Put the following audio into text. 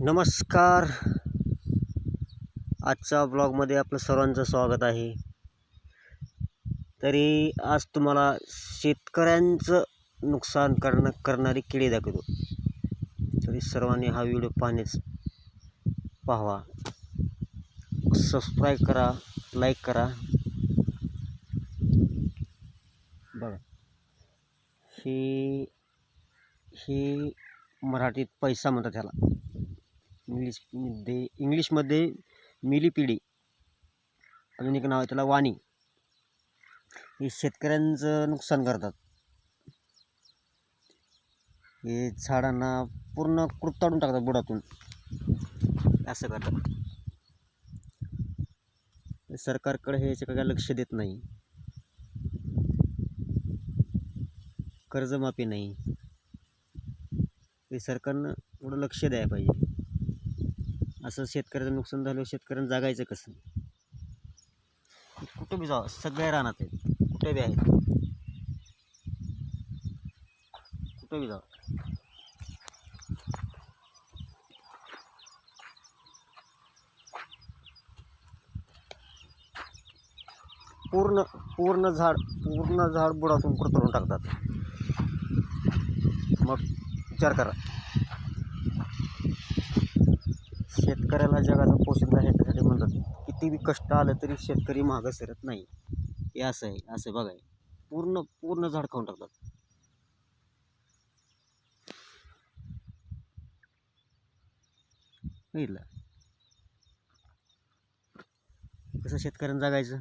नमस्कार. आजच्या ब्लॉगमध्ये आपलं सर्वांचं स्वागत आहे. तरी आज तुम्हाला शेतकऱ्यांचं नुकसान करणारी किडे दाखवतो. तरी सर्वांनी हा व्हिडिओ पाहावा. सबस्क्राईब करा, लाईक करा. बघा, ही मराठीत पैसा म्हणतात त्याला. इंग्लिशमध्ये मिलीपिडी, अजून एक नाव आहे त्याला वाणी. हे शेतकऱ्यांचं नुकसान करतात. हे झाडांना पूर्ण कुरताडून टाकतात बुडातून, असं करतात. सरकारकडे हे याच्याकडे काय लक्ष देत नाही. कर्जमाफी नाही. हे सरकारनं थोडं लक्ष द्यायला पाहिजे. असं शेतकऱ्याचं नुकसान झालं, शेतकऱ्यांना जागायचं कसं? कुठे बी जावं, सगळे रानात आहेत, कुठे बी आहेत, कुठे बी जावं. पूर्ण झाड बुडातून कुरतडून टाकतात. मग विचार करा, शेतकऱ्याला जगाचा पोशिंदा आहे, त्यासाठी म्हणतात किती बी कष्ट आलं तरी शेतकरी मागं सरत नाही. हे असं आहे, असं बघाय पूर्ण झाड खाऊन टाकतात. बघितलं कसं शेतकऱ्यांना जगायचं.